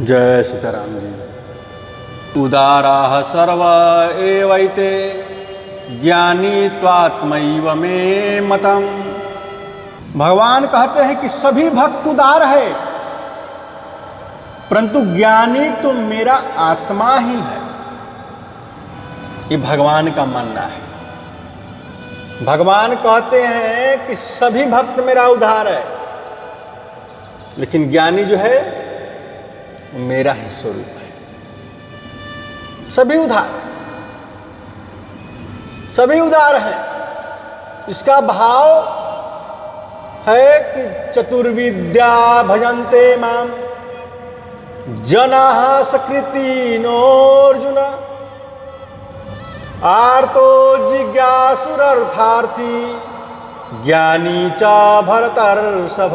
जय सीताराम जी। उदाराः सर्व एवैते ज्ञानी त्वात्मैव मे मतम्। भगवान कहते हैं कि सभी भक्त उदार है, परंतु ज्ञानी तो मेरा आत्मा ही है। ये भगवान का मानना है। भगवान कहते हैं कि सभी भक्त मेरा उदार है, लेकिन ज्ञानी जो है वो मेरा ही स्वरूप है। सभी उदार हैं। इसका भाव है कि चतुर्विद्या भजन्ते माम जनाः सकृतिनोऽर्जुन आर्तो जिज्ञासुरर्थार्थी ज्ञानी च भरतर्षभ।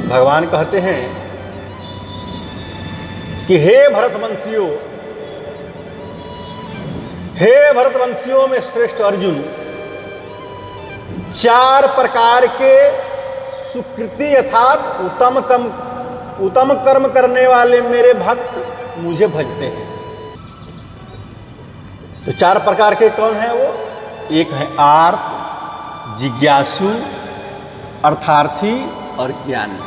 भगवान कहते हैं कि हे भरतवंशियों में श्रेष्ठ अर्जुन, चार प्रकार के सुकृति अर्थात उत्तम कर्म करने वाले मेरे भक्त मुझे भजते हैं। तो चार प्रकार के कौन है वो? एक है आर्त, जिज्ञासु, अर्थार्थी और ज्ञानी।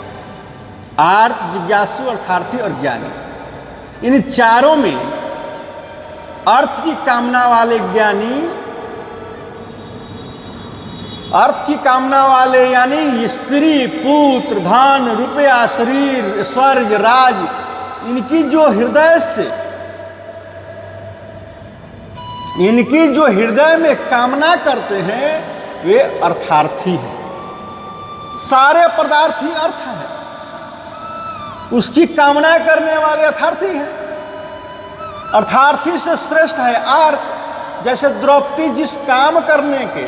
आर्त, जिज्ञासु, अर्थार्थी और ज्ञानी, इन चारों में अर्थ की कामना वाले ज्ञानी, अर्थ की कामना वाले यानी स्त्री, पुत्र, धन, रुपया, शरीर, स्वर्ग, राज, इनकी जो हृदय में कामना करते हैं वे अर्थार्थी हैं। सारे पदार्थ ही अर्थ है, उसकी कामना करने वाले अर्थार्थी हैं। अर्थार्थी से श्रेष्ठ है आर्त। जैसे द्रौपदी जिस काम करने के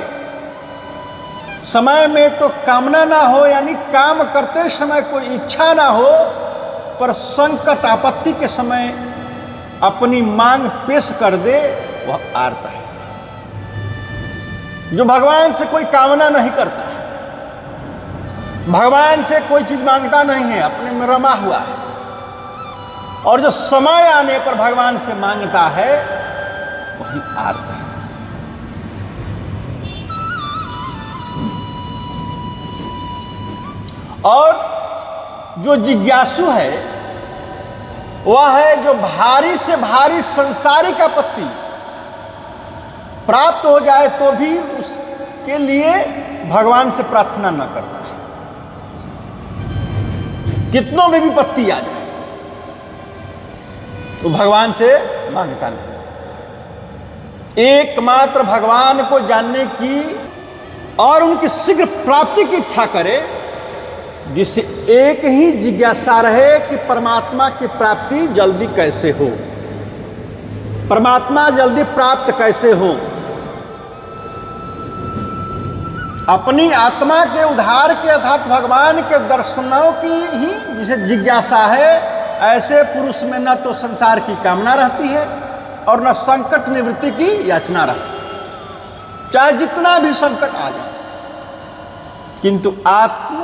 समय में तो कामना ना हो, यानी काम करते समय कोई इच्छा ना हो, पर संकट आपत्ति के समय अपनी मांग पेश कर दे, वह आर्त है। जो भगवान से कोई कामना नहीं करता है, भगवान से कोई चीज मांगता नहीं है, अपने में रमा हुआ है, और जो समय आने पर भगवान से मांगता है वही आर्त है। और जो जिज्ञासु है वह है जो भारी से भारी संसारिक आपत्ति प्राप्त हो जाए तो भी उसके लिए भगवान से प्रार्थना न करता है। कितनों में विपत्ति आ जाए तो भगवान से मांगता नहीं। एकमात्र भगवान को जानने की और उनकी शीघ्र प्राप्ति की इच्छा करे, जिससे एक ही जिज्ञासा रहे कि परमात्मा की प्राप्ति जल्दी कैसे हो, परमात्मा जल्दी प्राप्त कैसे हो। अपनी आत्मा के उद्धार के अर्थात भगवान के दर्शनों की ही जिसे जिज्ञासा है, ऐसे पुरुष में न तो संसार की कामना रहती है और न संकट निवृत्ति की याचना रहती, चाहे जितना भी संकट आ जाए। किंतु आत्म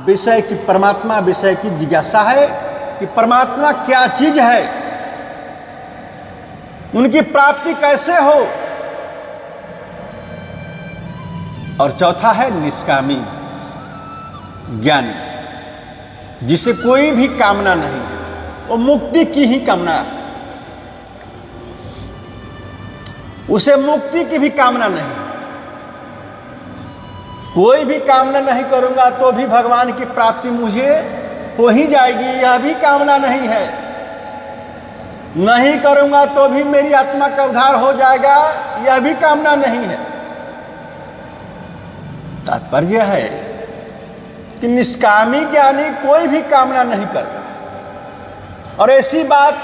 विषय की, परमात्मा विषय की जिज्ञासा है कि परमात्मा क्या चीज है, उनकी प्राप्ति कैसे हो। और चौथा है निष्कामी ज्ञानी, जिसे कोई भी कामना नहीं है, वो मुक्ति की ही कामना है, उसे मुक्ति की भी कामना नहीं। कोई भी कामना नहीं करूंगा तो भी भगवान की प्राप्ति मुझे हो ही जाएगी, यह भी कामना नहीं है। नहीं करूंगा तो भी मेरी आत्मा का उद्धार हो जाएगा, यह भी कामना नहीं है। तात्पर्य है कि निष्कामी ज्ञानी कोई भी कामना नहीं करता, और ऐसी बात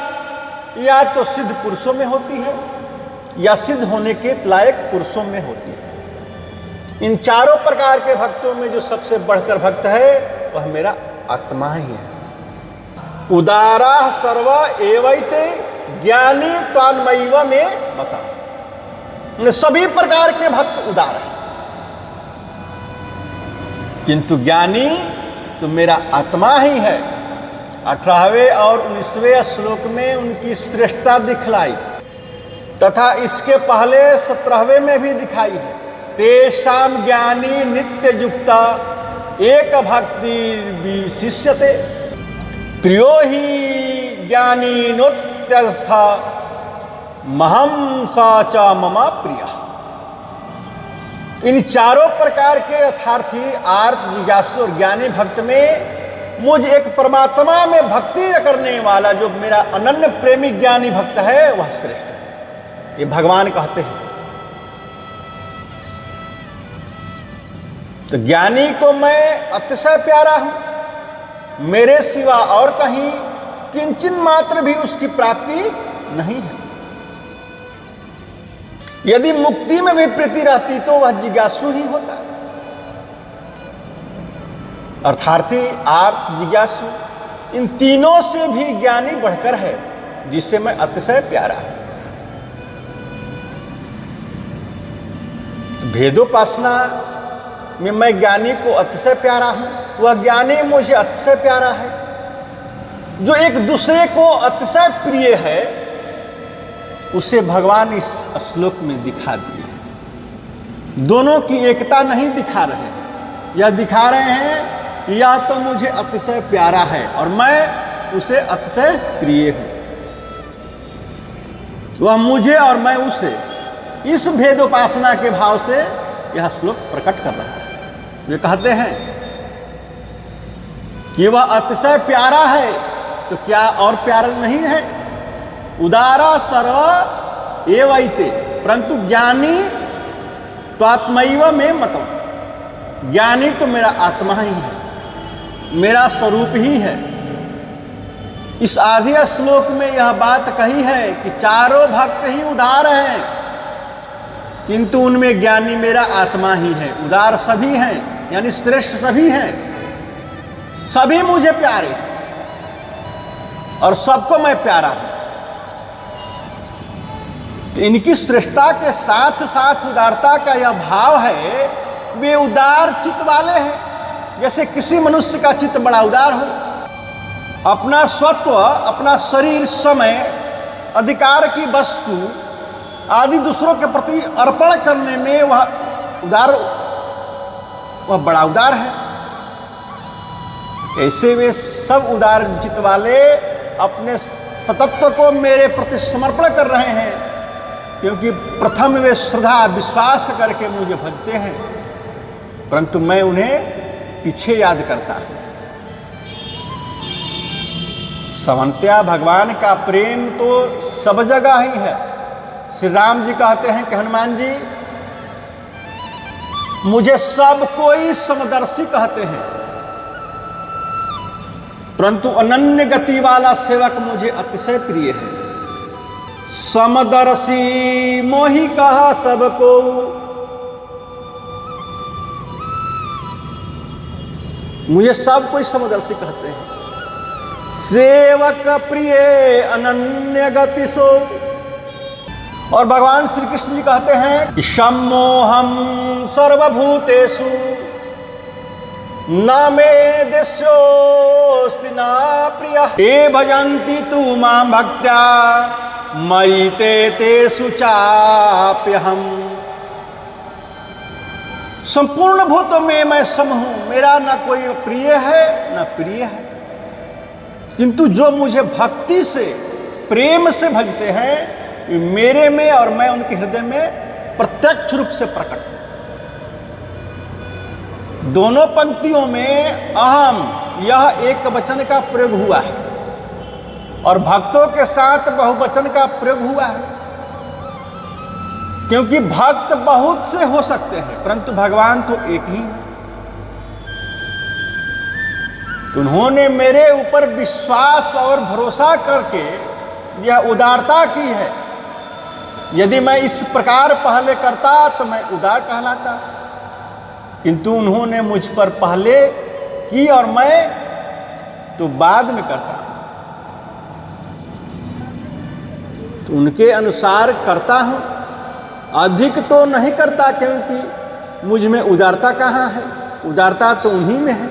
या तो सिद्ध पुरुषों में होती है या सिद्ध होने के लायक पुरुषों में होती है। इन चारों प्रकार के भक्तों में जो सबसे बढ़कर भक्त है वह मेरा आत्मा ही है। उदारा सर्व एवैते ज्ञानी त्वान्मैव मे मतम्। सभी प्रकार के भक्त उदार हैं, किंतु ज्ञानी तो मेरा आत्मा ही है। 18वें और 19वें श्लोक में उनकी श्रेष्ठता दिखलाई तथा इसके पहले 17वें में भी दिखाई है। तेषाम ज्ञानी नित्य युक्ता एक भक्ति विशिष्यते प्रियो ही ज्ञानी नोत्यस्थ महम सा च मम प्रिय। इन चारों प्रकार के यथार्थी आर्त जिज्ञासु और ज्ञानी भक्त में मुझ एक परमात्मा में भक्ति करने वाला जो मेरा अनन्य प्रेमी ज्ञानी भक्त है वह श्रेष्ठ है, ये भगवान कहते हैं। तो ज्ञानी को मैं अतिशय प्यारा हूं, मेरे सिवा और कहीं किंचन मात्र भी उसकी प्राप्ति नहीं है। यदि मुक्ति में भी प्रीति रहती तो वह जिज्ञासु ही होता, अर्थार्थी आर्त जिज्ञासु इन तीनों से भी ज्ञानी बढ़कर है जिससे मैं अतिशय प्यारा हूं। भेदोपासना में मैं ज्ञानी को अतिशय प्यारा हूं, वह ज्ञानी मुझे अतिशय प्यारा है। जो एक दूसरे को अतिशय प्रिय है उसे भगवान इस श्लोक में दिखा दिए। दोनों की एकता नहीं दिखा रहे, यह दिखा रहे हैं यह तो मुझे अतिशय प्यारा है और मैं उसे अतिशय प्रिय हूं, वह मुझे और मैं उसे। इस भेदोपासना के भाव से यह श्लोक प्रकट कर रहा है। वे कहते हैं कि वह अतिशय प्यारा है तो क्या और प्यारा नहीं है। उदारा सर्व एवैते परंतु ज्ञानी तो आत्मैव में मतम, ज्ञानी तो मेरा आत्मा ही है, मेरा स्वरूप ही है। इस आधे श्लोक में यह बात कही है कि चारों भक्त ही उदार हैं किंतु उनमें ज्ञानी मेरा आत्मा ही है। उदार सभी हैं यानी श्रेष्ठ सभी हैं, सभी मुझे प्यारे और सबको मैं प्यारा हूं। तो इनकी श्रेष्ठता के साथ साथ उदारता का यह भाव है, वे उदार चित्त वाले हैं। जैसे किसी मनुष्य का चित्त बड़ा उदार हो, अपना स्वत्व, अपना शरीर, समय, अधिकार की वस्तु आदि दूसरों के प्रति अर्पण करने में वह बड़ा उदार है। ऐसे वे सब उदार चित्त वाले अपने सतत्व को मेरे प्रति समर्पण कर रहे हैं क्योंकि प्रथम वे श्रद्धा विश्वास करके मुझे भजते हैं, परंतु मैं उन्हें पीछे याद करता हूं। सामान्यतया भगवान का प्रेम तो सब जगह ही है। श्री राम जी कहते हैं कि हनुमान जी मुझे सब कोई समदर्शी कहते हैं परंतु अनन्य गति वाला सेवक मुझे अतिशय प्रिय है। समदर्शी मोहि कहा सबको, मुझे सब कोई समदर्शी कहते हैं। सेवक प्रिय अनन्य गति सो। और भगवान श्री कृष्ण जी कहते हैं कि सम्मोहम सर्वभूतेषु न मे देशोऽस्ति न प्रियः ये भजन्ति तु मां भक्त्या मयि ते तेषु चाप्यहम्। संपूर्ण भूतों में मैं सम हूं, मेरा न कोई प्रिय है न प्रिय है, किंतु जो मुझे भक्ति से प्रेम से भजते हैं मेरे में और मैं उनके हृदय में प्रत्यक्ष रूप से प्रकट हूं। दोनों पंक्तियों में अहम यह एक वचन का प्रयोग हुआ है और भक्तों के साथ बहुवचन का प्रयोग हुआ है क्योंकि भक्त बहुत से हो सकते हैं परंतु भगवान तो एक ही है। उन्होंने मेरे ऊपर विश्वास और भरोसा करके यह उदारता की है। यदि मैं इस प्रकार पहले करता तो मैं उदार कहलाता, किंतु उन्होंने मुझ पर पहले की और मैं तो बाद में करता। तो उनके अनुसार करता हूं, अधिक तो नहीं करता क्योंकि मुझ में उदारता कहाँ है, उदारता तो उन्हीं में है।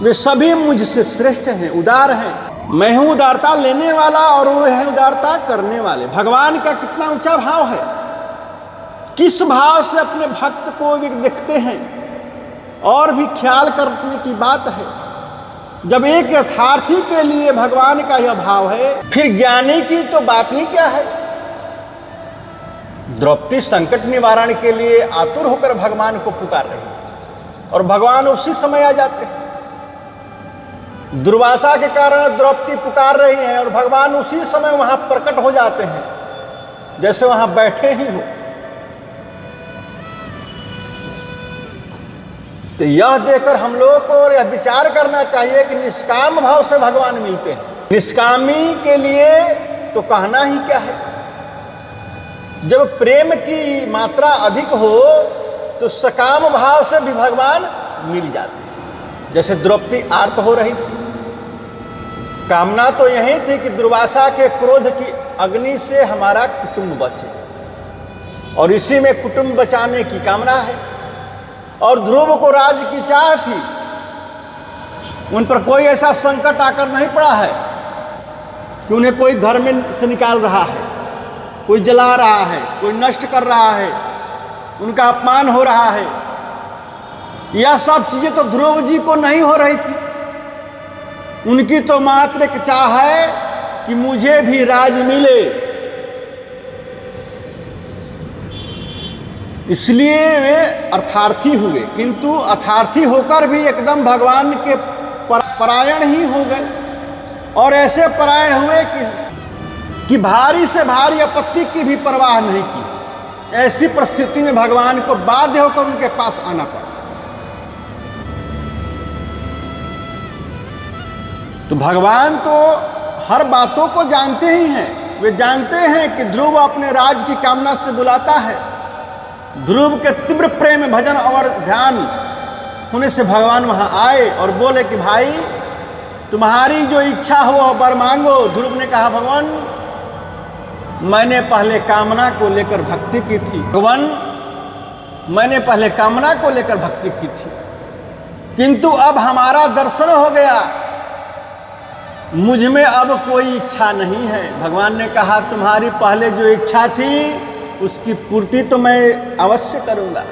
वे सभी मुझसे श्रेष्ठ हैं, उदार हैं। मैं हूं उदारता लेने वाला और वो है उदारता करने वाले। भगवान का कितना ऊंचा भाव है, किस भाव से अपने भक्त को भी देखते हैं। और भी ख्याल करने की बात है, जब एक यथार्थी के लिए भगवान का यह भाव है, फिर ज्ञानी की तो बात ही क्या है। द्रौपदी संकट निवारण के लिए आतुर होकर भगवान को पुकार रही है और भगवान उसी समय आ जाते हैं। दुर्वासा के कारण द्रौपदी पुकार रही है और भगवान उसी समय वहां प्रकट हो जाते हैं, जैसे वहां बैठे ही हो। तो यह देखकर हम लोगों को यह विचार करना चाहिए कि निष्काम भाव से भगवान मिलते हैं। निष्कामी के लिए तो कहना ही क्या है। जब प्रेम की मात्रा अधिक हो तो सकाम भाव से भी भगवान मिल जाते हैं। जैसे द्रौपदी आर्त हो रही थी, कामना तो यही थी कि दुर्वासा के क्रोध की अग्नि से हमारा कुटुंब बचे, और इसी में कुटुंब बचाने की कामना है। और ध्रुव को राज्य की चाह थी, उन पर कोई ऐसा संकट आकर नहीं पड़ा है कि उन्हें कोई घर में से निकाल रहा है, कोई जला रहा है, कोई नष्ट कर रहा है, उनका अपमान हो रहा है। यह सब चीजें तो ध्रुव जी को नहीं हो रही थी। उनकी तो मात्र एक चाह है कि मुझे भी राज मिले, इसलिए वे अर्थार्थी हुए। किंतु अर्थार्थी होकर भी एकदम भगवान के परायण ही हो गए, और ऐसे परायण हुए कि भारी से भारी आपत्ति की भी परवाह नहीं की। ऐसी परिस्थिति में भगवान को बाध्य होकर उनके पास आना पड़ा। तो भगवान तो हर बातों को जानते ही हैं। वे जानते हैं कि ध्रुव अपने राज की कामना से बुलाता है। ध्रुव के तीव्र प्रेम, भजन और ध्यान होने से भगवान वहां आए और बोले कि भाई तुम्हारी जो इच्छा हो वह वर मांगो। ध्रुव ने कहा, भगवान मैंने पहले कामना को लेकर भक्ति की थी, भगवान मैंने पहले कामना को लेकर भक्ति की थी, किंतु अब हमारा दर्शन हो गया, मुझ में अब कोई इच्छा नहीं है। भगवान ने कहा, तुम्हारी पहले जो इच्छा थी उसकी पूर्ति तो मैं अवश्य करूंगा,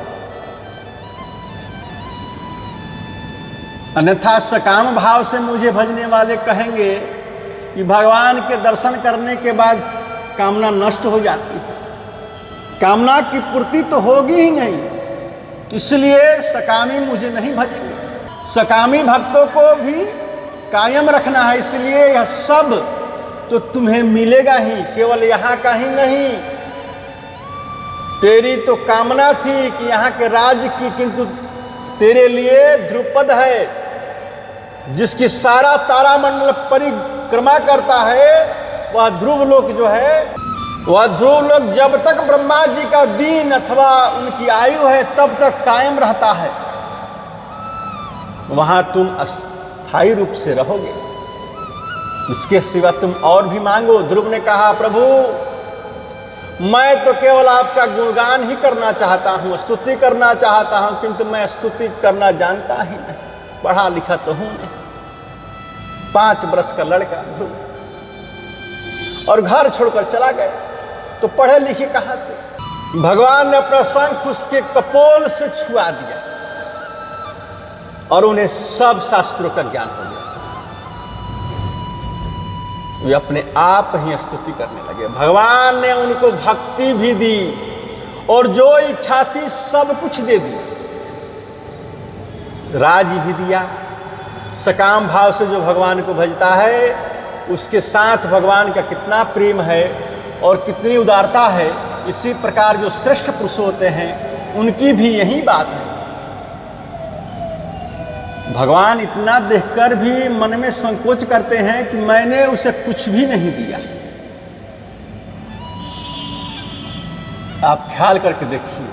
अन्यथा सकाम भाव से मुझे भजने वाले कहेंगे कि भगवान के दर्शन करने के बाद कामना नष्ट हो जाती है, कामना की पूर्ति तो होगी ही नहीं, इसलिए सकामी मुझे नहीं भजेंगे। सकामी भक्तों को भी कायम रखना है, इसलिए यह सब तो तुम्हें मिलेगा ही, केवल यहाँ का ही नहीं। तेरी तो कामना थी कि यहाँ के राज्य की, किंतु तेरे लिए ध्रुपद है जिसकी सारा तारामंडल परिक्रमा करता है, वह ध्रुव लोक जो है, वह ध्रुव लोक जब तक ब्रह्मा जी का दिन अथवा उनकी आयु है तब तक कायम रहता है। वहां तुम स्थायी रूप से रहोगे, इसके सिवा तुम और भी मांगो। ध्रुव ने कहा, प्रभु मैं तो केवल आपका गुणगान ही करना चाहता हूँ, स्तुति करना चाहता हूँ, किंतु मैं स्तुति करना जानता ही नहीं, पढ़ा लिखा तो हूँ नहीं। 5 वर्ष का लड़का ध्रुव, और घर छोड़कर चला गया, तो पढ़े लिखे कहाँ से। भगवान ने अपना शंख उसके कपोल से छुआ दिया और उन्हें सब शास्त्रों का ज्ञान हो गया। वे अपने आप ही स्तुति करने लगे। भगवान ने उनको भक्ति भी दी और जो इच्छा थी सब कुछ दे दी, राज्य भी दिया। सकाम भाव से जो भगवान को भजता है उसके साथ भगवान का कितना प्रेम है और कितनी उदारता है। इसी प्रकार जो श्रेष्ठ पुरुष होते हैं उनकी भी यही बात है। भगवान इतना देखकर भी मन में संकोच करते हैं कि मैंने उसे कुछ भी नहीं दिया। आप ख्याल करके देखिए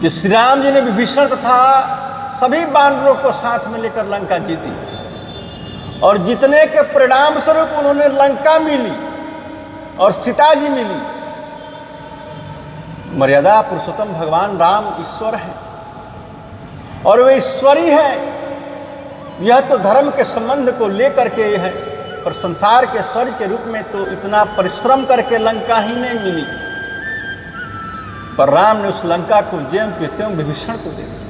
कि श्री राम जी ने विभीषण तथा सभी बानरों को साथ में लेकर लंका जीती, और जितने के परिणाम स्वरूप उन्होंने लंका मिली और सीता जी मिली। मर्यादा पुरुषोत्तम भगवान राम ईश्वर हैं और वे ईश्वरी हैं। यह तो धर्म के संबंध को लेकर के है, पर संसार के स्वर्ग के रूप में तो इतना परिश्रम करके लंका ही नहीं मिली। पर राम ने उस लंका को ज्यों के त्यों विभीषण को दे दिया।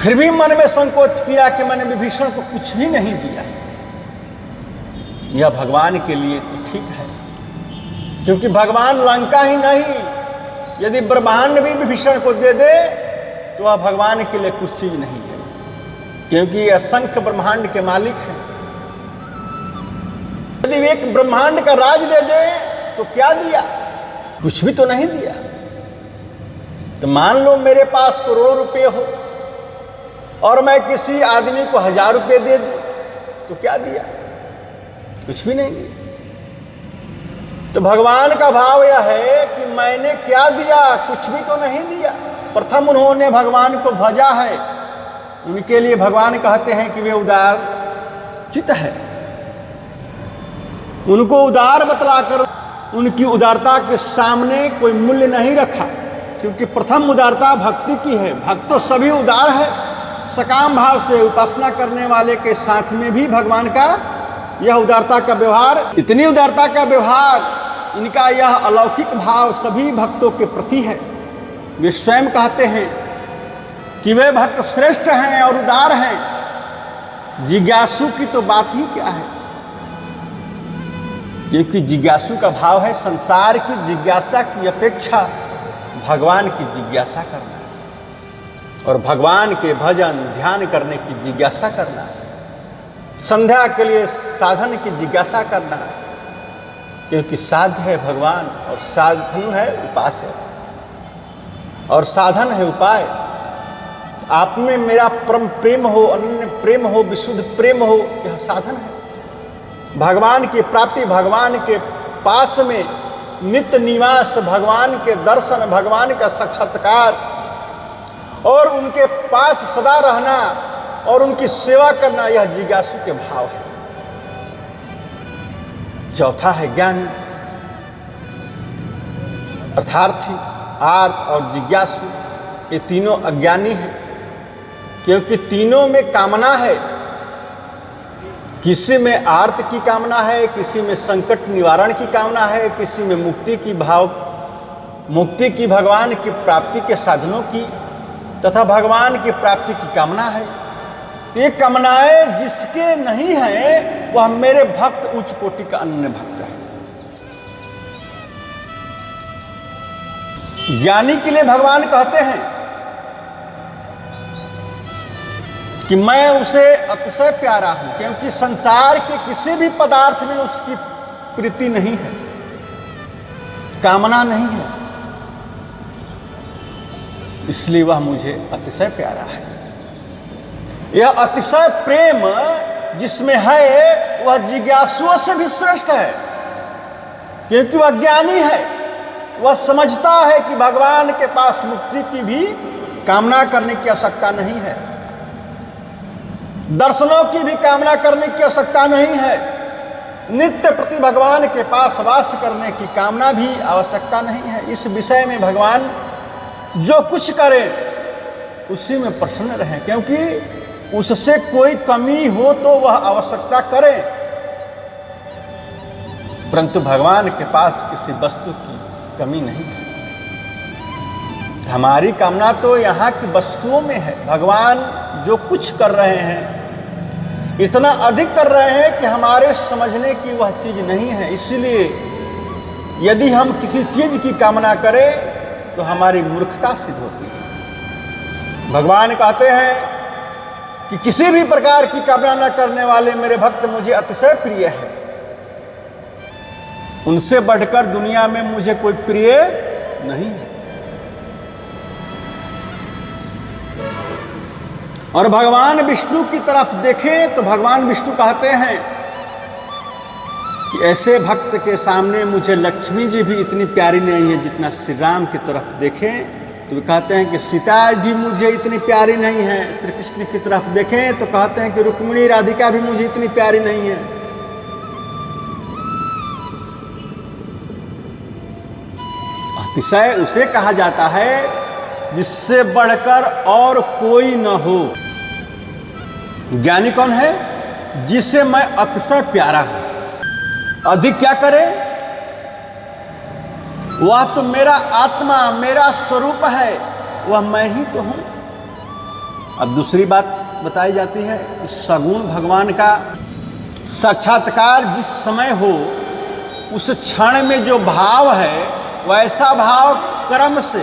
फिर भी मन में संकोच किया कि मैंने विभीषण को कुछ भी नहीं दिया। यह भगवान के लिए तो ठीक है, क्योंकि भगवान लंका ही नहीं, यदि ब्रह्मांड भी विभीषण को दे दे तो वह भगवान के लिए कुछ चीज नहीं है, क्योंकि ये असंख्य ब्रह्मांड के मालिक हैं। यदि एक ब्रह्मांड का राज दे दे तो क्या दिया? कुछ भी तो नहीं दिया। तो मान लो मेरे पास करोड़ों रुपए हो और मैं किसी आदमी को 1000 रुपए दे दूं तो क्या दिया? कुछ भी नहीं दिया। तो भगवान का भाव यह है कि मैंने क्या दिया? कुछ भी तो नहीं दिया। प्रथम उन्होंने भगवान को भजा है, उनके लिए भगवान कहते हैं कि वे उदार चित्त है। उनको उदार बतलाकर उनकी उदारता के सामने कोई मूल्य नहीं रखा, क्योंकि प्रथम उदारता भक्ति की है। भक्त तो सभी उदार है, सकाम भाव से उपासना करने वाले के साथ में भी भगवान का यह उदारता का व्यवहार, इतनी उदारता का व्यवहार, इनका यह अलौकिक भाव सभी भक्तों के प्रति है। वे स्वयं कहते हैं कि वे भक्त श्रेष्ठ हैं और उदार हैं। जिज्ञासु की तो बात ही क्या है, क्योंकि जिज्ञासु का भाव है संसार की जिज्ञासा की अपेक्षा भगवान की जिज्ञासा करना, और भगवान के भजन ध्यान करने की जिज्ञासा करना, संध्या के लिए साधन की जिज्ञासा करना, क्योंकि साध्य है भगवान और साधन है उपास है और साधन है उपाय। आप में मेरा परम प्रेम हो, अनन्य प्रेम हो, विशुद्ध प्रेम हो, यह साधन है। भगवान की प्राप्ति, भगवान के पास में नित्य निवास, भगवान के दर्शन, भगवान का साक्षात्कार और उनके पास सदा रहना और उनकी सेवा करना, यह जिज्ञासु के भाव है। चौथा है ज्ञानी, अर्थार्थी, आर्त और जिज्ञासु। ये तीनों अज्ञानी हैं, क्योंकि तीनों में कामना है। किसी में आर्त की कामना है, किसी में संकट निवारण की कामना है, किसी में मुक्ति की भगवान की प्राप्ति के साधनों की तथा भगवान की प्राप्ति की कामना है। तो ये कामनाएं जिसके नहीं है वह मेरे भक्त उच्च कोटि का अन्य भक्त है। ज्ञानी के लिए भगवान कहते हैं कि मैं उसे अतिशय प्यारा हूं, क्योंकि संसार के किसी भी पदार्थ में उसकी प्रीति नहीं है, कामना नहीं है, इसलिए वह मुझे अतिशय प्यारा है। यह अतिशय प्रेम जिसमें है वह जिज्ञासुओं से भी श्रेष्ठ है, क्योंकि वह ज्ञानी है। वह समझता है कि भगवान के पास मुक्ति की भी कामना करने की आवश्यकता नहीं है, दर्शनों की भी कामना करने की आवश्यकता नहीं है, नित्य प्रति भगवान के पास वास करने की कामना भी आवश्यकता नहीं है। इस विषय में भगवान जो कुछ करे उसी में प्रसन्न रहें, क्योंकि उससे कोई कमी हो तो वह आवश्यकता करे, परंतु भगवान के पास किसी वस्तु की कमी नहीं है। हमारी कामना तो यहाँ की वस्तुओं में है। भगवान जो कुछ कर रहे हैं इतना अधिक कर रहे हैं कि हमारे समझने की वह चीज नहीं है। इसलिए यदि हम किसी चीज की कामना करें तो हमारी मूर्खता सिद्ध होती है। भगवान कहते हैं कि किसी भी प्रकार की कामना न करने वाले मेरे भक्त मुझे अतिशय प्रिय है, उनसे बढ़कर दुनिया में मुझे कोई प्रिय नहीं है। और भगवान विष्णु की तरफ देखें तो भगवान विष्णु कहते हैं कि ऐसे भक्त के सामने मुझे लक्ष्मी जी भी इतनी प्यारी नहीं है जितना श्री राम की तरफ देखें तो वे कहते हैं कि सीता भी मुझे इतनी प्यारी नहीं है। श्री कृष्ण की तरफ देखें तो कहते हैं कि रुक्मिणी राधिका भी मुझे इतनी प्यारी नहीं है। अतिशय उसे कहा जाता है जिससे बढ़कर और कोई न हो। ज्ञानी कौन है? जिसे मैं अतिशय प्यारा हूं। अधिक क्या करे? वह तो मेरा आत्मा, मेरा स्वरूप है, वह मैं ही तो हूं। अब दूसरी बात बताई जाती है, सगुण भगवान का साक्षात्कार जिस समय हो, उस क्षण में जो भाव है वैसा भाव क्रम से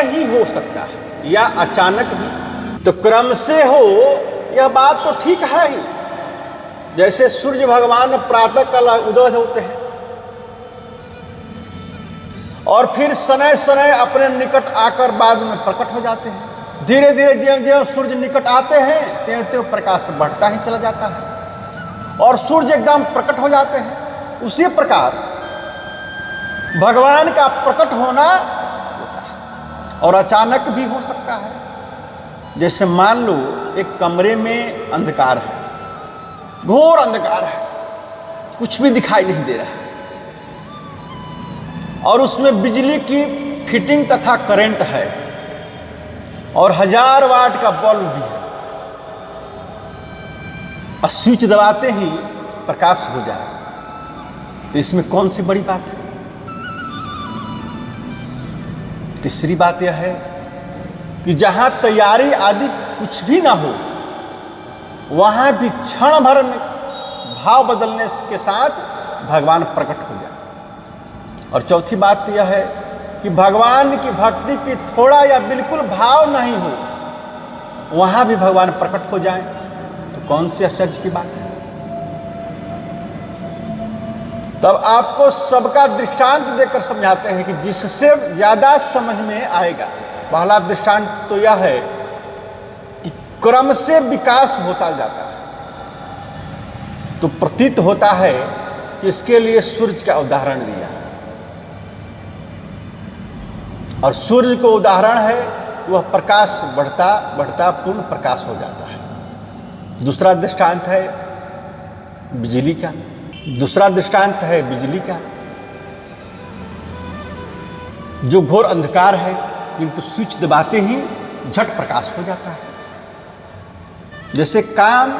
ही हो सकता है या अचानक भी। तो क्रम से हो यह बात तो ठीक है ही। जैसे सूर्य भगवान प्रातः काल उदय होते हैं और फिर शनै शनै अपने निकट आकर बाद में प्रकट हो जाते हैं। धीरे धीरे ज्यों ज्यों सूर्य निकट आते हैं त्यों त्यों प्रकाश बढ़ता ही चला जाता है और सूर्य एकदम प्रकट हो जाते हैं। उसी प्रकार भगवान का प्रकट होना होता है और अचानक भी हो सकता है। जैसे मान लो एक कमरे में अंधकार है, घोर अंधकार है, कुछ भी दिखाई नहीं दे रहा है और उसमें बिजली की फिटिंग तथा करंट है और 1000 वाट का बल्ब भी है और स्विच दबाते ही प्रकाश हो जाए, तो इसमें कौन सी बड़ी बात है? तीसरी बात यह है कि जहां तैयारी आदि कुछ भी ना हो, वहां भी क्षण भर में भाव बदलने के साथ भगवान प्रकट हो जाए। और चौथी बात यह है कि भगवान की भक्ति की थोड़ा या बिल्कुल भाव नहीं हो, वहां भी भगवान प्रकट हो जाए, तो कौन सी आश्चर्य की बात है? तब आपको सबका दृष्टांत देकर समझाते हैं कि जिससे ज्यादा समझ में आएगा। पहला दृष्टांत तो यह है कि क्रम से विकास होता जाता है, तो प्रतीत होता है कि इसके लिए सूर्य का उदाहरण दिया है और सूर्य को उदाहरण है, वह प्रकाश बढ़ता बढ़ता पूर्ण प्रकाश हो जाता है। दूसरा दृष्टांत है बिजली का, जो घोर अंधकार है किंतु स्विच दबाते ही झट प्रकाश हो जाता है। जैसे काम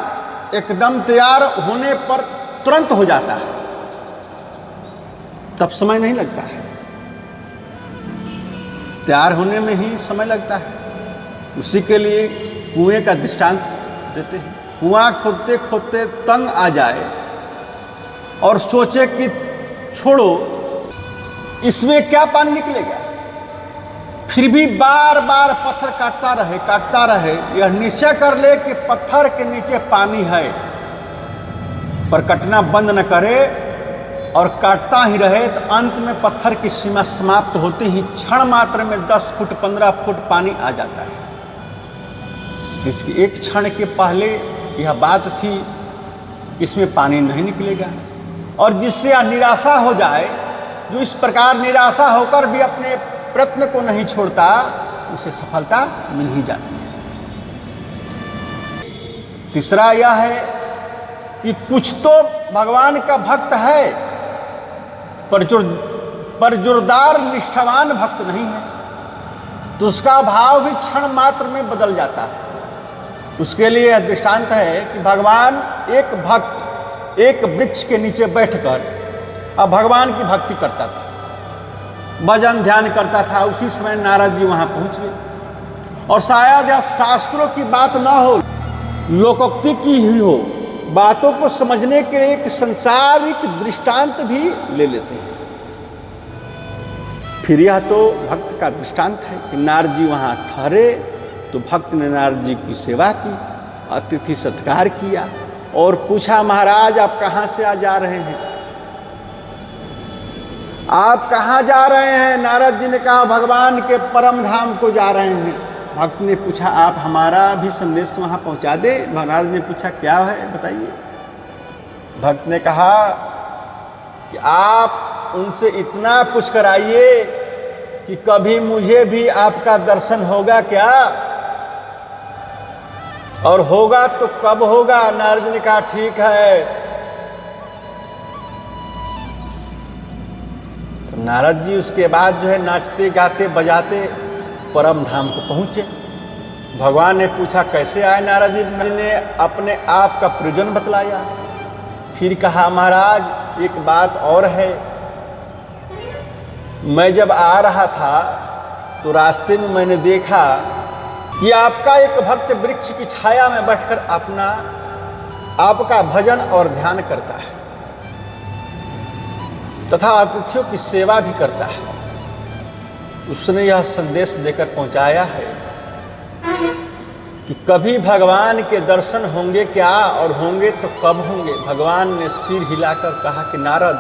एकदम तैयार होने पर तुरंत हो जाता है, तब समय नहीं लगता है, तैयार होने में ही समय लगता है। उसी के लिए कुएं का दृष्टांत देते हैं। कुआं खोदते खोदते तंग आ जाए और सोचे कि छोड़ो, इसमें क्या पानी निकलेगा, फिर भी बार बार पत्थर काटता रहे, यह निश्चय कर ले कि पत्थर के नीचे पानी है, पर कटना बंद न करे और काटता ही रहे, तो अंत में पत्थर की सीमा समाप्त होते ही क्षण मात्र में 10 फुट 15 फुट पानी आ जाता है। इसकी एक क्षण के पहले यह बात थी इसमें पानी नहीं निकलेगा, और जिससे यह निराशा हो जाए, जो इस प्रकार निराशा होकर भी अपने प्रयत्न को नहीं छोड़ता, उसे सफलता मिल ही जाती है। तीसरा यह है कि कुछ तो भगवान का भक्त है पर जोरदार निष्ठावान भक्त नहीं है, तो उसका भाव भी क्षण मात्र में बदल जाता है। उसके लिए यह दृष्टांत है कि भगवान एक भक्त एक वृक्ष के नीचे बैठकर अब भगवान की भक्ति करता था, भजन ध्यान करता था। उसी समय नारद जी वहां पहुंच गए और शायद यह शास्त्रों की बात ना हो, लोकोक्ति की ही हो, बातों को समझने के लिए एक संसारिक दृष्टांत भी ले लेते हैं। फिर यह तो भक्त का दृष्टांत है कि नारद जी वहां ठहरे, तो भक्त ने नारद जी की सेवा की, अतिथि सत्कार किया और पूछा, महाराज आप कहाँ से आ जा रहे हैं, आप कहाँ जा रहे हैं? नारद जी ने कहा, भगवान के परम धाम को जा रहे हैं। भक्त ने पूछा, आप हमारा भी संदेश वहाँ पहुँचा दे। नारद ने पूछा, क्या है बताइए। भक्त ने कहा कि आप उनसे इतना कुछ कराइए कि कभी मुझे भी आपका दर्शन होगा क्या, और होगा तो कब होगा? नारद ने कहा, ठीक है, नारद जी उसके बाद जो है नाचते गाते बजाते परम धाम को पहुँचे। भगवान ने पूछा कैसे आए नारद जी ने अपने आप का प्रयोजन बतलाया। फिर कहा महाराज एक बात और है, मैं जब आ रहा था तो रास्ते में मैंने देखा कि आपका एक भक्त वृक्ष की छाया में बैठकर आपका भजन और ध्यान करता है तथा अतिथियों की सेवा भी करता है। उसने यह संदेश देकर पहुंचाया है कि कभी भगवान के दर्शन होंगे क्या और होंगे तो कब होंगे। भगवान ने सिर हिलाकर कहा कि नारद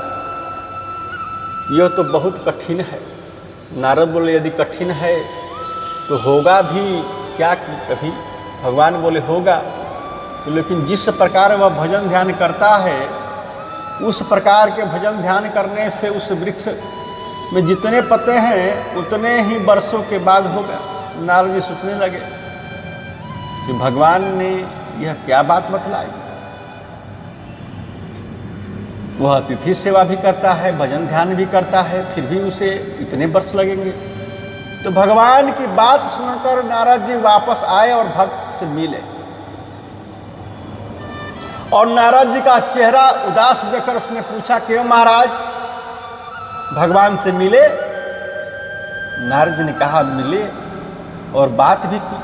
यह तो बहुत कठिन है। नारद बोले यदि कठिन है तो होगा भी क्या कि कभी। भगवान बोले होगा तो, लेकिन जिस प्रकार वह भजन ध्यान करता है उस प्रकार के भजन ध्यान करने से उस वृक्ष में जितने पत्ते हैं उतने ही वर्षों के बाद होगा। नारद जी सोचने लगे कि भगवान ने यह क्या बात बतलाई। वह अतिथि सेवा भी करता है, भजन ध्यान भी करता है, फिर भी उसे इतने वर्ष लगेंगे। तो भगवान की बात सुनकर नारद जी वापस आए और भक्त से मिले। और नारद जी का चेहरा उदास देखकर उसने पूछा क्यों महाराज भगवान से मिले। नारद जी ने कहा मिले और बात भी की।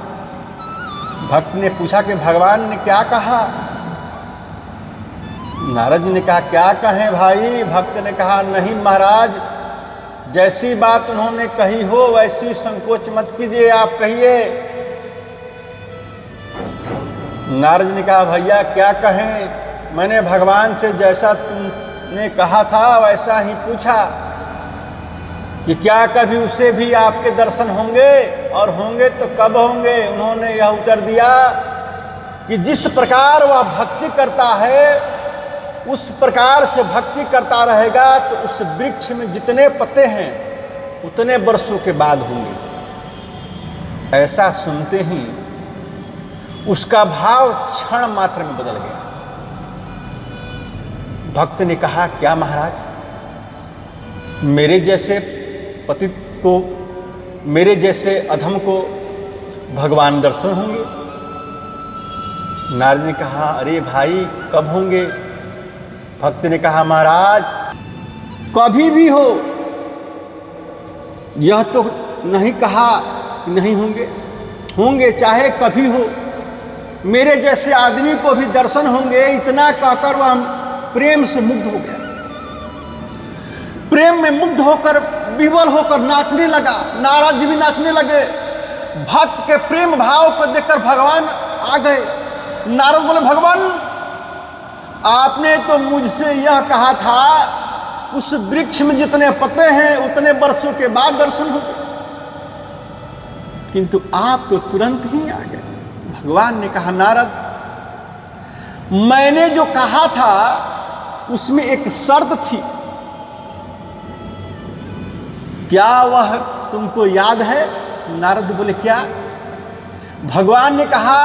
भक्त ने पूछा कि भगवान ने क्या कहा। नारद जी ने कहा क्या कहें भाई। भक्त ने कहा नहीं महाराज जैसी बात उन्होंने कही हो वैसी संकोच मत कीजिए, आप कहिए। नारद जी ने कहा भैया क्या कहें, मैंने भगवान से जैसा तुमने कहा था वैसा ही पूछा कि क्या कभी उसे भी आपके दर्शन होंगे और होंगे तो कब होंगे। उन्होंने यह उत्तर दिया कि जिस प्रकार वह भक्ति करता है उस प्रकार से भक्ति करता रहेगा तो उस वृक्ष में जितने पत्ते हैं उतने वर्षों के बाद होंगे। ऐसा सुनते ही उसका भाव क्षण मात्र में बदल गया। भक्त ने कहा क्या महाराज मेरे जैसे पतित को, मेरे जैसे अधम को भगवान दर्शन होंगे। नारद ने कहा अरे भाई कब होंगे। भक्त ने कहा महाराज कभी भी हो, यह तो नहीं कहा कि नहीं होंगे, होंगे चाहे कभी हो। मेरे जैसे आदमी को भी दर्शन होंगे। इतना कहकर वह प्रेम से मुग्ध हो गया। प्रेम में मुग्ध होकर विवल होकर नाचने लगा। नारद जी भी नाचने लगे। भक्त के प्रेम भाव को देखकर भगवान आ गए। नारद बोले भगवान आपने तो मुझसे यह कहा था उस वृक्ष में जितने पत्ते हैं उतने वर्षों के बाद दर्शन होंगे, किंतु आप तो तुरंत ही आ गए। भगवान ने कहा नारद मैंने जो कहा था उसमें एक शर्त थी, क्या वह तुमको याद है। नारद बोले क्या। भगवान ने कहा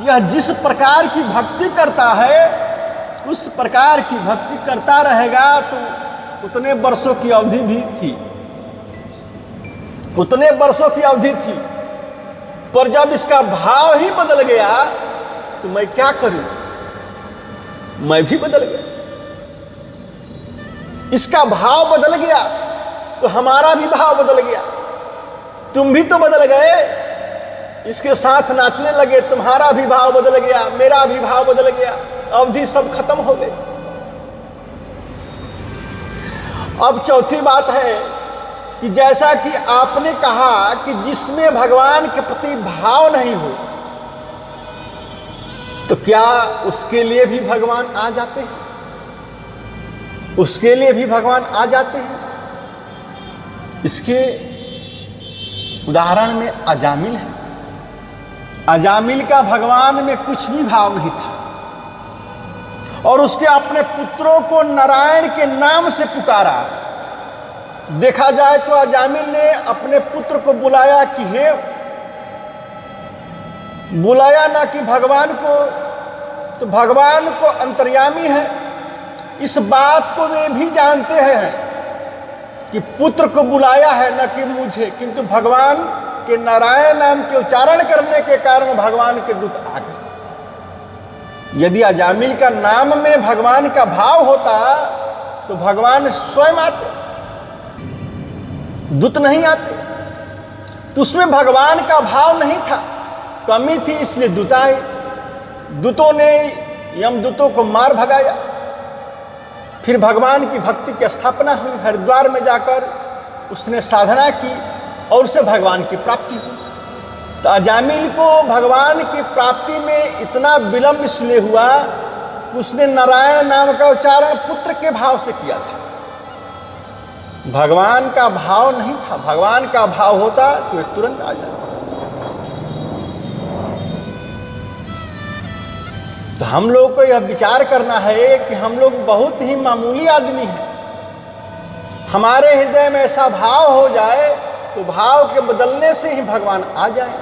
यह जिस प्रकार की भक्ति करता है उस प्रकार की भक्ति करता रहेगा तो उतने वर्षों की अवधि भी थी, उतने वर्षों की अवधि थी। पर जब इसका भाव ही बदल गया तो मैं क्या करूं, मैं भी बदल गया। इसका भाव बदल गया तो हमारा भी भाव बदल गया। तुम भी तो बदल गए, इसके साथ नाचने लगे, तुम्हारा भी भाव बदल गया, मेरा भी भाव बदल गया, अवधि सब खत्म हो गई। अब चौथी बात है कि जैसा कि आपने कहा कि जिसमें भगवान के प्रति भाव नहीं हो तो क्या उसके लिए भी भगवान आ जाते हैं, उसके लिए भी भगवान आ जाते हैं। इसके उदाहरण में अजामिल है। अजामिल का भगवान में कुछ भी भाव नहीं था और उसके अपने पुत्रों को नारायण के नाम से पुकारा। देखा जाए तो अजामिल ने अपने पुत्र को बुलाया कि हे, बुलाया ना कि भगवान को, तो भगवान को अंतर्यामी है इस बात को वे भी जानते हैं कि पुत्र को बुलाया है न कि मुझे, किंतु भगवान के नारायण नाम के उच्चारण करने के कारण भगवान के दूत आ गए। यदि अजामिल का नाम में भगवान का भाव होता तो भगवान स्वयं आते, दूत नहीं आते। तो उसमें भगवान का भाव नहीं था, कमी थी, इसलिए दूत आए। दूतों ने यमदूतों को मार भगाया। फिर भगवान की भक्ति की स्थापना हुई। हरिद्वार में जाकर उसने साधना की और उसे भगवान की प्राप्ति हुई। तो अजामिल को भगवान की प्राप्ति में इतना विलंब इसलिए हुआ कि उसने नारायण नाम का उच्चारण पुत्र के भाव से किया था, भगवान का भाव नहीं था। भगवान का भाव होता तो ये तुरंत आ जाता। तो हम लोग को यह विचार करना है कि हम लोग बहुत ही मामूली आदमी हैं। हमारे हृदय में ऐसा भाव हो जाए तो भाव के बदलने से ही भगवान आ जाए।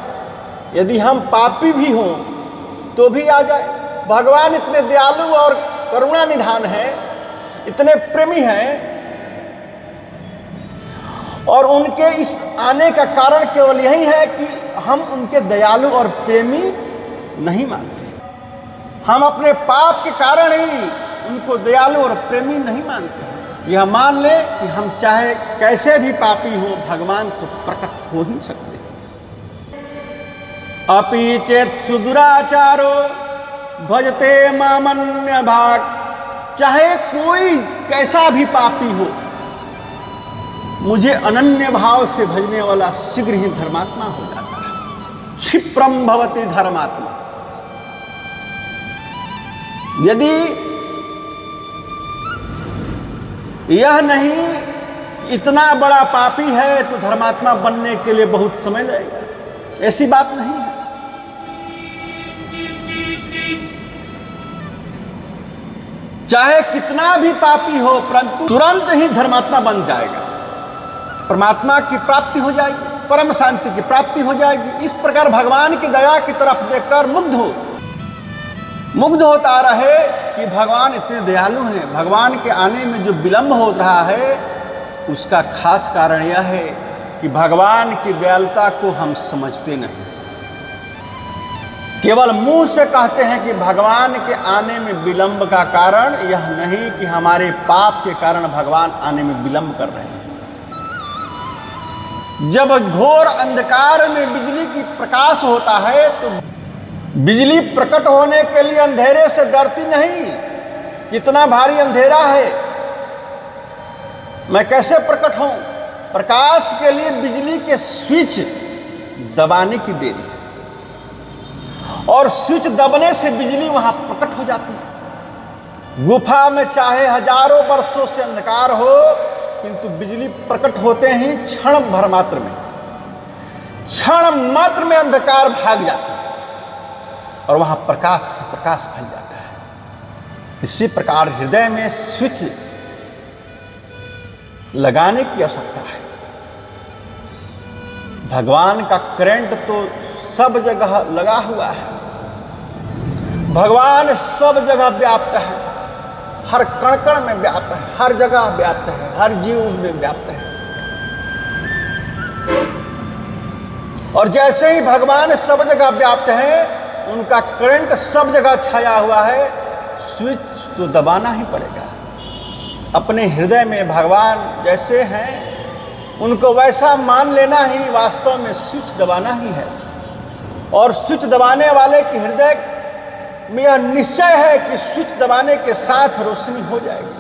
यदि हम पापी भी हों तो भी आ जाए। भगवान इतने दयालु और करुणा निधान है, इतने प्रेमी हैं, और उनके इस आने का कारण केवल यही है कि हम उनके दयालु और प्रेमी नहीं मानते। हम अपने पाप के कारण ही उनको दयालु और प्रेमी नहीं मानते। यह मान ले कि हम चाहे कैसे भी पापी हो, भगवान तो प्रकट हो ही सकते। अपि चेत सुदुराचारो भजते मामन्य भाग। चाहे कोई कैसा भी पापी हो, मुझे अनन्य भाव से भजने वाला शीघ्र ही धर्मात्मा हो जाता है। क्षिप्रम भवति धर्मात्मा। यदि यह नहीं इतना बड़ा पापी है तो धर्मात्मा बनने के लिए बहुत समय लगेगा, ऐसी बात नहीं है। चाहे कितना भी पापी हो, परंतु तुरंत ही धर्मात्मा बन जाएगा, परमात्मा की प्राप्ति हो जाएगी, परम शांति की प्राप्ति हो जाएगी। इस प्रकार भगवान की दया की तरफ देखकर मुग्ध होता रहे कि भगवान इतने दयालु हैं। भगवान के आने में जो विलंब हो रहा है उसका खास कारण यह है कि भगवान की दयालुता को हम समझते नहीं। केवल मुंह से कहते हैं कि भगवान के आने में विलंब का कारण यह नहीं कि हमारे पाप के कारण भगवान आने में विलंब कर रहे हैं। जब घोर अंधकार में बिजली की प्रकाश होता है तो बिजली प्रकट होने के लिए अंधेरे से डरती नहीं। कितना भारी अंधेरा है, मैं कैसे प्रकट हूं? प्रकाश के लिए बिजली के स्विच दबाने की देरी है, और स्विच दबने से बिजली वहां प्रकट हो जाती है। गुफा में चाहे हजारों वर्षों से अंधकार हो, किंतु बिजली प्रकट होते ही क्षण भर मात्र में, क्षण मात्र में अंधकार भाग जाती है और वहां प्रकाश फैल जाता है। इसी प्रकार हृदय में स्विच लगाने की आवश्यकता है। भगवान का करंट तो सब जगह लगा हुआ है। भगवान सब जगह व्याप्त है, हर कण कण में व्याप्त है, हर जगह व्याप्त है, हर जीव में व्याप्त है। और जैसे ही भगवान सब जगह व्याप्त है, उनका करंट सब जगह छाया हुआ है, स्विच तो दबाना ही पड़ेगा। अपने हृदय में भगवान जैसे हैं उनको वैसा मान लेना ही वास्तव में स्विच दबाना ही है। और स्विच दबाने वाले के हृदय में यह निश्चय है कि स्विच दबाने के साथ रोशनी हो जाएगी,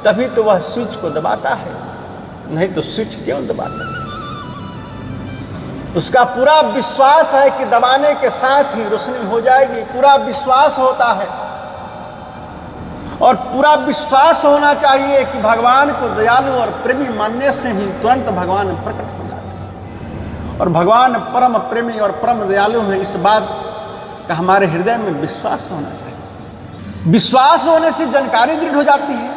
तभी तो वह स्विच को दबाता है, नहीं तो स्विच क्यों दबाता है? उसका पूरा विश्वास है कि दबाने के साथ ही रोशनी हो जाएगी, पूरा विश्वास होता है। और पूरा विश्वास होना चाहिए कि भगवान को दयालु और प्रेमी मानने से ही तुरंत भगवान प्रकट हो जाते हैं। और भगवान परम प्रेमी और परम दयालु हैं, इस बात का हमारे हृदय में विश्वास होना चाहिए। विश्वास होने से जानकारी दृढ़ हो जाती है,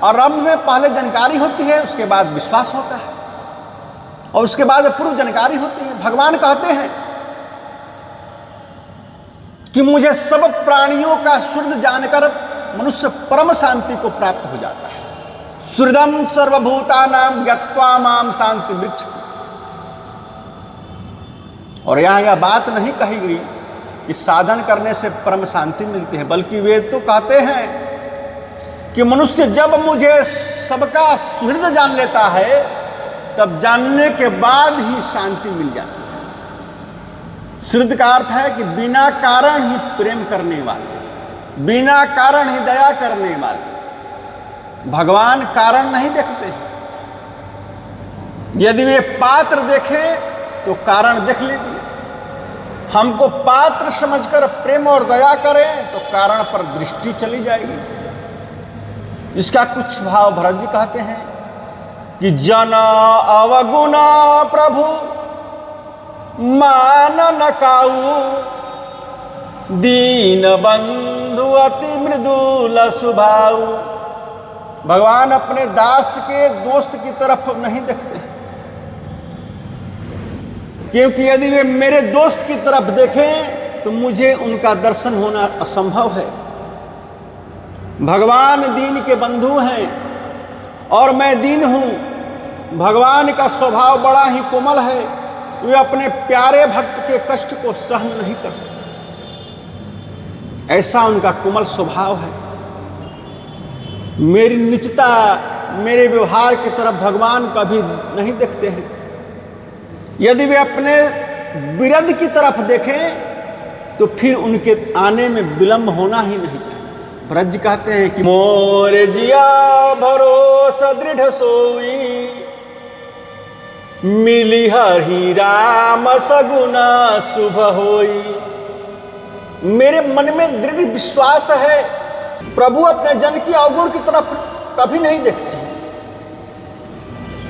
और आरंभ में पहले जानकारी होती है, उसके बाद विश्वास होता है, और उसके बाद पूर्व जानकारी होती है। भगवान कहते हैं कि मुझे सब प्राणियों का शुद्ध जानकर मनुष्य परम शांति को प्राप्त हो जाता है। सुहृदं सर्वभूतानां ज्ञात्वा मां शांति मृच्छति। और यहां यह बात नहीं कही गई कि साधन करने से परम शांति मिलती है, बल्कि वे तो कहते हैं कि मनुष्य जब मुझे सबका सुहृद जान लेता है तब जानने के बाद ही शांति मिल जाती है। सुहृद का अर्थ है कि बिना कारण ही प्रेम करने वाले, बिना कारण ही दया करने वाले। भगवान कारण नहीं देखते। यदि वे पात्र देखें तो कारण देख लीजिए। हमको पात्र समझकर प्रेम और दया करें तो कारण पर दृष्टि चली जाएगी। इसका कुछ भाव भरत जी कहते हैं कि जन अवगुण प्रभु मान न काऊ, दीन बंधु अति मृदुल स्वभाव। भगवान अपने दास के दोष की तरफ नहीं देखते, क्योंकि यदि वे मेरे दोष की तरफ देखें तो मुझे उनका दर्शन होना असंभव है। भगवान दीन के बंधु हैं और मैं दीन हूं। भगवान का स्वभाव बड़ा ही कोमल है, वे अपने प्यारे भक्त के कष्ट को सहन नहीं कर सकते। ऐसा उनका कोमल स्वभाव है। मेरी नीचता, मेरे व्यवहार की तरफ भगवान कभी नहीं देखते हैं। यदि वे अपने विरध की तरफ देखें तो फिर उनके आने में विलंब होना ही नहीं चाहिए। ब्रज कहते हैं कि मोर जिया भरोसा दृढ़ सोई, मिली हरि राम सगुना शुभ होई। मेरे मन में दृढ़ विश्वास है, प्रभु अपने जन की अवगुण की तरफ कभी नहीं देखते हैं,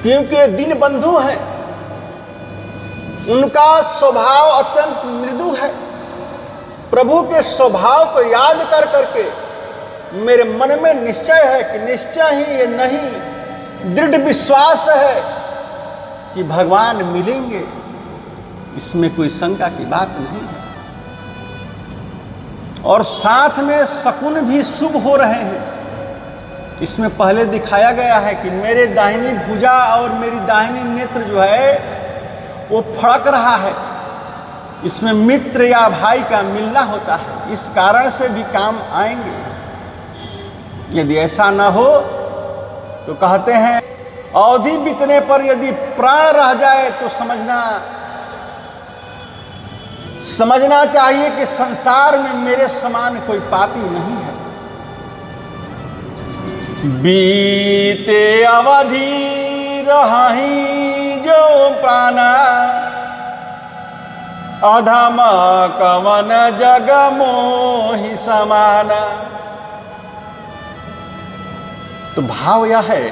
क्योंकि दीन बंधु हैं। उनका स्वभाव अत्यंत मृदु है। प्रभु के स्वभाव को याद कर करके मेरे मन में निश्चय है कि निश्चय ही ये नहीं, दृढ़ विश्वास है कि भगवान मिलेंगे। इसमें कोई शंका की बात नहीं है। और साथ में शकुन भी शुभ हो रहे हैं। इसमें पहले दिखाया गया है कि मेरे दाहिनी भुजा और मेरी दाहिनी नेत्र जो है वो फड़क रहा है। इसमें मित्र या भाई का मिलना होता है, इस कारण से भी काम आएंगे। यदि ऐसा न हो तो कहते हैं अवधि बीतने पर यदि प्राण रह जाए तो समझना चाहिए कि संसार में मेरे समान कोई पापी नहीं है। बीते अवधि रही जो प्राणा, अधम कवन जग मोहि समाना। तो भाव यह है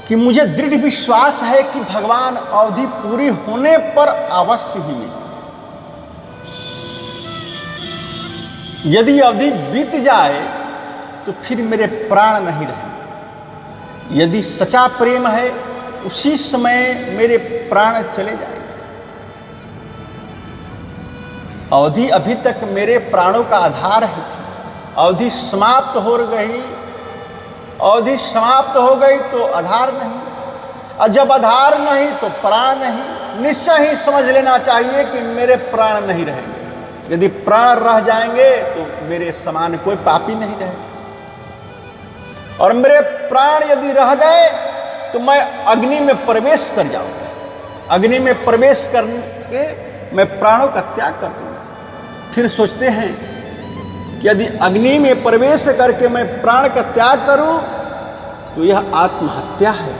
कि मुझे दृढ़ विश्वास है कि भगवान अवधि पूरी होने पर अवश्य ही मिले। यदि अवधि बीत जाए तो फिर मेरे प्राण नहीं रहेंगे। यदि सच्चा प्रेम है उसी समय मेरे प्राण चले जाएंगे। अवधि अभी तक मेरे प्राणों का आधार है थी। अवधि समाप्त हो गई, अवधि समाप्त हो गई तो आधार नहीं, और जब आधार नहीं तो प्राण नहीं। निश्चय ही समझ लेना चाहिए कि मेरे प्राण नहीं रहेंगे। यदि प्राण रह जाएंगे तो मेरे समान कोई पापी नहीं रहेगा। और मेरे प्राण यदि रह गए तो मैं अग्नि में प्रवेश कर जाऊंगा। अग्नि में प्रवेश करके मैं प्राणों का त्याग कर दूंगा। फिर सोचते हैं कि यदि अग्नि में प्रवेश करके मैं प्राण का त्याग करूं तो यह आत्महत्या है,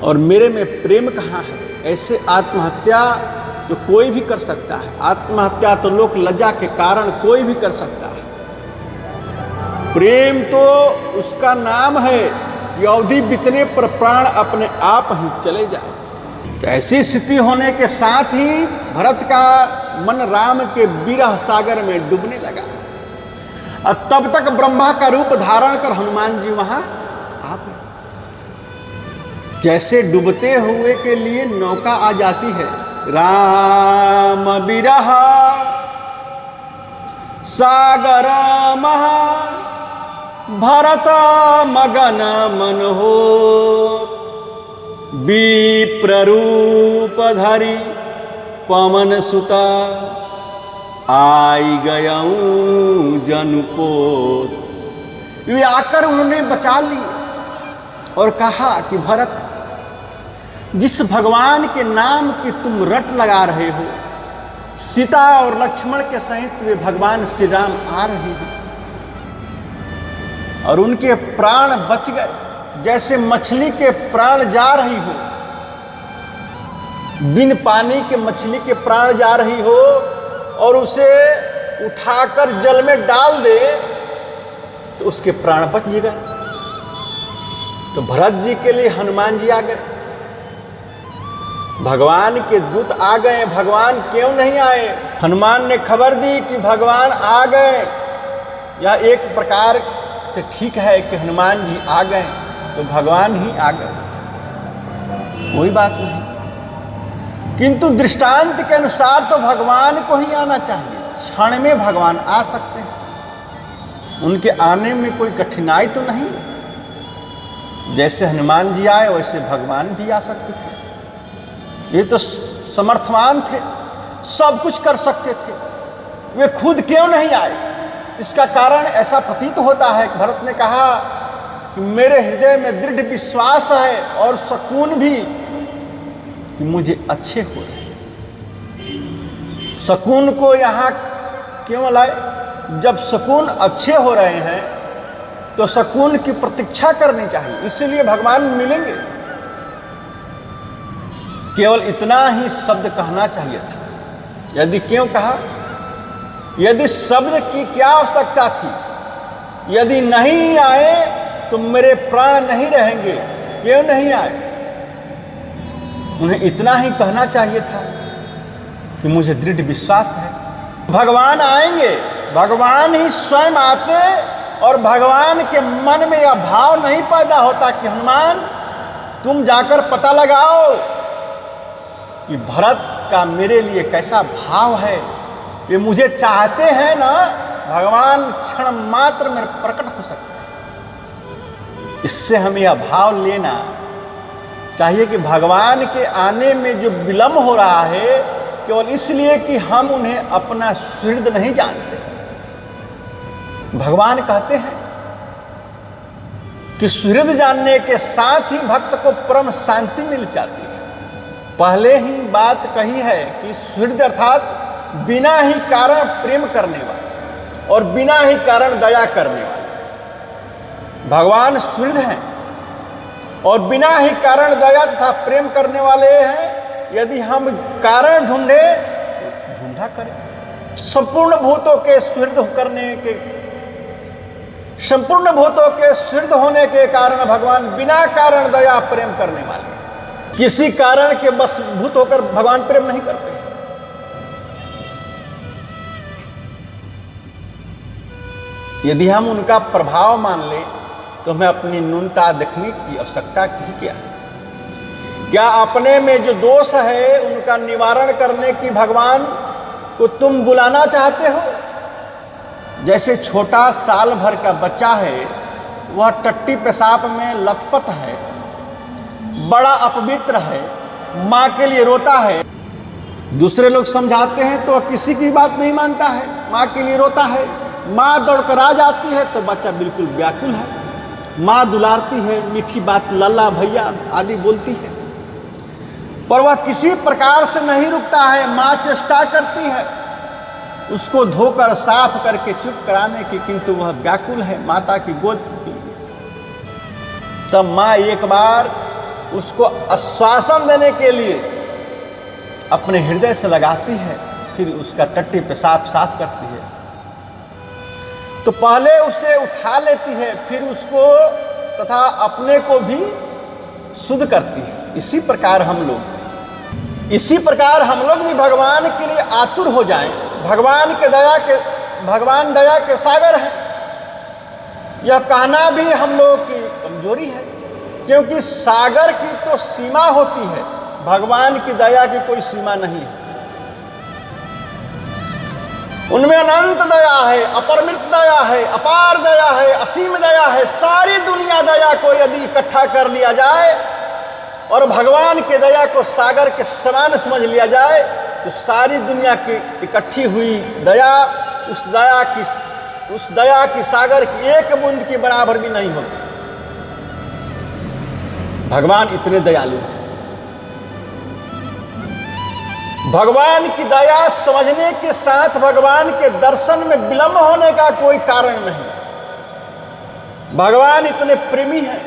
और मेरे में प्रेम कहाँ है। ऐसे आत्महत्या तो कोई भी कर सकता है। आत्महत्या तो लोक लज्जा के कारण कोई भी कर सकता है। प्रेम तो उसका नाम है कि अवधि बीतने पर प्राण अपने आप ही चले जाए। ऐसी स्थिति होने के साथ ही भरत का मन राम के विरह सागर में डूबने लगा। और तब तक ब्रह्मा का रूप धारण कर हनुमान जी वहां आ गए। जैसे डूबते हुए के लिए नौका आ जाती है, राम विरह सागर महा भरत मगन मन हो विप्ररूप धरि पवन सुता आई गयऊं जनुपोत। वे आकर उन्होंने बचा ली और कहा कि भरत, जिस भगवान के नाम की तुम रट लगा रहे हो, सीता और लक्ष्मण के सहित वे भगवान श्री राम आ रहे हैं और उनके प्राण बच गए, जैसे मछली के प्राण जा रही हो, बिन पानी के मछली के प्राण जा रही हो और उसे उठाकर जल में डाल दे तो उसके प्राण बच गए। तो भरत जी के लिए हनुमान जी आ गए, भगवान के दूत आ गए। भगवान क्यों नहीं आए? हनुमान ने खबर दी कि भगवान आ गए। यह एक प्रकार से ठीक है कि हनुमान जी आ गए तो भगवान ही आ गए, कोई बात नहीं। किंतु दृष्टांत के अनुसार तो भगवान को ही आना चाहिए। क्षण में भगवान आ सकते हैं, उनके आने में कोई कठिनाई तो नहीं। जैसे हनुमान जी आए वैसे भगवान भी आ सकते थे। ये तो समर्थवान थे, सब कुछ कर सकते थे, वे खुद क्यों नहीं आए? इसका कारण ऐसा प्रतीत होता है कि भरत ने कहा कि मेरे हृदय में दृढ़ विश्वास है और सकून भी कि मुझे अच्छे हो रहे। सकून को यहाँ क्यों लाए? जब सकून अच्छे हो रहे हैं तो सकून की प्रतीक्षा करनी चाहिए, इसलिए भगवान मिलेंगे। केवल इतना ही शब्द कहना चाहिए था। यदि क्यों कहा? यदि शब्द की क्या आवश्यकता थी? यदि नहीं आए तो मेरे प्राण नहीं रहेंगे। क्यों नहीं आए? उन्हें इतना ही कहना चाहिए था कि मुझे दृढ़ विश्वास है भगवान आएंगे। भगवान ही स्वयं आते और भगवान के मन में यह भाव नहीं पैदा होता कि हनुमान तुम जाकर पता लगाओ कि भरत का मेरे लिए कैसा भाव है, ये मुझे चाहते हैं ना। भगवान क्षण मात्र में प्रकट हो सकते हैं। इससे हमें यह भाव लेना चाहिए कि भगवान के आने में जो विलंब हो रहा है केवल इसलिए कि हम उन्हें अपना सुहृद नहीं जानते। भगवान कहते हैं कि सुहृद जानने के साथ ही भक्त को परम शांति मिल जाती है। पहले ही बात कही है कि सुहृद अर्थात बिना ही कारण प्रेम करने वाले और बिना ही कारण दया करने वाले। भगवान सुहृद हैं और बिना ही कारण दया तथा प्रेम करने वाले हैं। यदि हम कारण ढूंढा करें, संपूर्ण भूतों के सुहृद होने के कारण भगवान बिना कारण दया प्रेम करने वाले। किसी कारण के बस भूत होकर भगवान प्रेम नहीं करते। यदि हम उनका प्रभाव मान लें तो हमें अपनी न्यूनता देखने की आवश्यकता ही क्या है? क्या अपने में जो दोष है उनका निवारण करने की भगवान को तुम बुलाना चाहते हो? जैसे छोटा साल भर का बच्चा है, वह टट्टी पेशाब में लथपथ है, बड़ा अपवित्र है, माँ के लिए रोता है। दूसरे लोग समझाते हैं तो किसी की बात नहीं मानता है, माँ के लिए रोता है। माँ दौड़कर आ जाती है तो बच्चा बिल्कुल व्याकुल है। माँ दुलारती है, मीठी बात लल्ला भैया आदि बोलती है, पर वह किसी प्रकार से नहीं रुकता है। माँ चेष्टा करती है उसको धोकर साफ करके चुप कराने की, किंतु वह व्याकुल है माता की गोद के लिए। तब माँ एक बार उसको आश्वासन देने के लिए अपने हृदय से लगाती है, फिर उसका टट्टी पेशाब साफ करती है। तो पहले उसे उठा लेती है, फिर उसको तथा अपने को भी शुद्ध करती है। इसी प्रकार हम लोग भी भगवान के लिए आतुर हो जाएं। भगवान दया के सागर हैं, यह कहना भी हम लोगों की कमजोरी है, क्योंकि सागर की तो सीमा होती है, भगवान की दया की कोई सीमा नहीं है। उनमें अनंत दया है, अपरिमित दया है, अपार दया है, असीम दया है। सारी दुनिया दया को यदि इकट्ठा कर लिया जाए और भगवान के दया को सागर के समान समझ लिया जाए तो सारी दुनिया की इकट्ठी हुई दया उस दया की सागर की एक बूंद की बराबर भी नहीं होगी। भगवान इतने दयालु हैं। भगवान की दया समझने के साथ भगवान के दर्शन में विलंब होने का कोई कारण नहीं। भगवान इतने प्रेमी हैं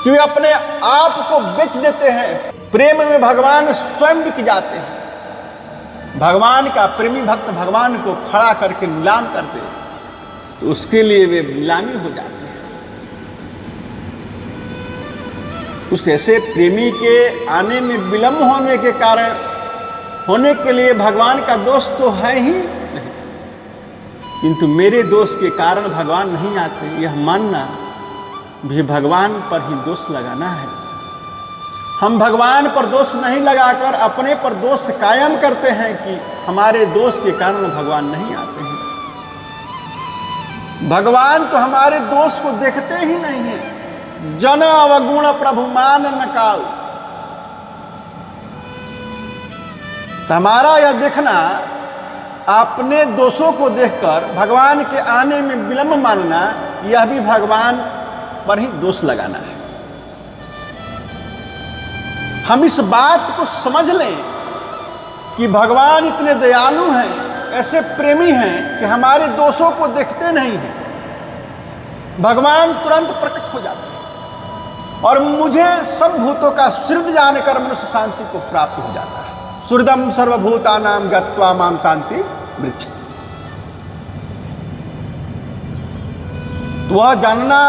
कि वे अपने आप को बेच देते हैं। प्रेम में भगवान स्वयं बिक जाते हैं। भगवान का प्रेमी भक्त भगवान को खड़ा करके नीलाम करते हैं तो उसके लिए वे नीलामी हो जाते हैं। उस ऐसे प्रेमी के आने में विलंब होने के कारण होने के लिए भगवान का दोष तो है ही नहीं, किंतु मेरे दोष के कारण भगवान नहीं आते, यह मानना भी भगवान पर ही दोष लगाना है। हम भगवान पर दोष नहीं लगाकर अपने पर दोष कायम करते हैं कि हमारे दोष के कारण भगवान नहीं आते हैं। भगवान तो हमारे दोष को देखते ही नहीं है। जन अवगुण प्रभु मान न काऊ। तो हमारा यह देखना, अपने दोषों को देखकर भगवान के आने में विलंब मानना, यह भी भगवान पर ही दोष लगाना है। हम इस बात को समझ लें कि भगवान इतने दयालु हैं, ऐसे प्रेमी हैं कि हमारे दोषों को देखते नहीं हैं। भगवान तुरंत प्रकट हो जाते हैं और मुझे सब भूतों का सुहृद जानकर मनुष्य शांति को प्राप्त हो जाता है। सुहृदम सर्वभूतानां गत्वा मां शांति मृच्छति। तो वह जानना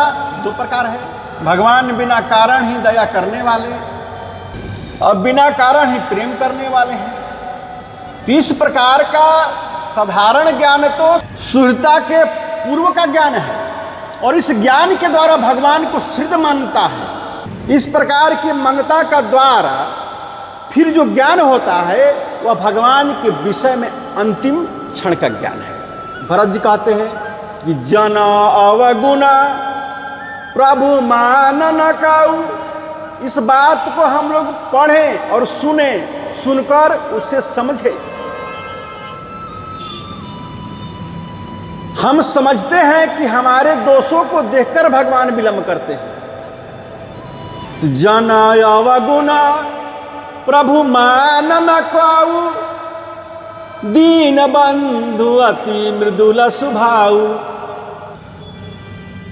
दो प्रकार है। भगवान बिना कारण ही दया करने वाले और बिना कारण ही प्रेम करने वाले हैं। तो इस प्रकार का साधारण ज्ञान तो सुहृदता के पूर्व का ज्ञान है और इस ज्ञान के द्वारा भगवान को सुहृद मानता है। इस प्रकार की मान्यता का द्वारा फिर जो ज्ञान होता है वह भगवान के विषय में अंतिम क्षण का ज्ञान है। भरत जी कहते हैं कि जन अवगुणा प्रभु मान न काऊ। इस बात को हम लोग पढ़ें और सुने, सुनकर उसे समझें। हम समझते हैं कि हमारे दोषों को देखकर भगवान विलंब करते हैं। जन अवगुणा प्रभु मान न काऊ। दीन बंधु अति मृदुल स्वभाव।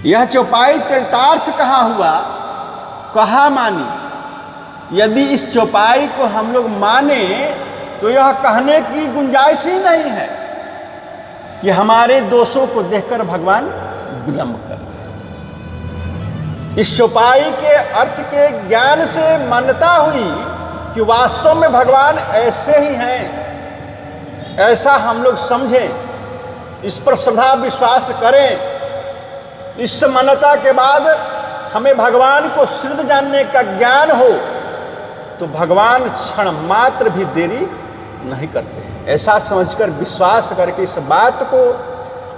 यह चौपाई चरितार्थ कहा हुआ कहा मानी। यदि इस चौपाई को हम लोग माने तो यह कहने की गुंजाइश ही नहीं है कि हमारे दोषों को देखकर भगवान विलंब कर। इस चौपाई के अर्थ के ज्ञान से मान्यता हुई कि वास्तव में भगवान ऐसे ही हैं, ऐसा हम लोग समझें, इस पर श्रद्धा विश्वास करें। इस मान्यता के बाद हमें भगवान को सुहृद जानने का ज्ञान हो तो भगवान क्षण मात्र भी देरी नहीं करते। ऐसा समझकर विश्वास करके इस बात को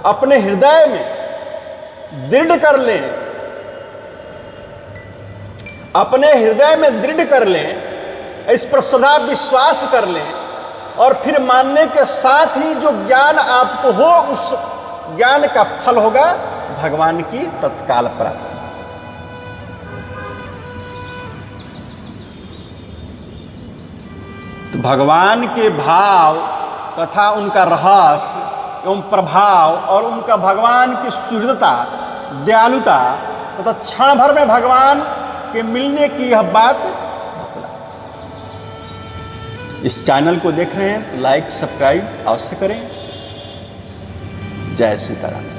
अपने हृदय में दृढ़ कर लें, अपने हृदय में दृढ़ कर लें, इस पर सदा विश्वास कर लें और फिर मानने के साथ ही जो ज्ञान आपको हो उस ज्ञान का फल होगा भगवान की तत्काल प्राप्ति। तो भगवान के भाव तथा उनका रहस्य एवं प्रभाव और उनका भगवान की सुहृदता, दयालुता तथा क्षण भर में भगवान के मिलने की यह बात बतला। इस चैनल को देख रहे हैं तो लाइक सब्सक्राइब अवश्य करें। जय सीताराम।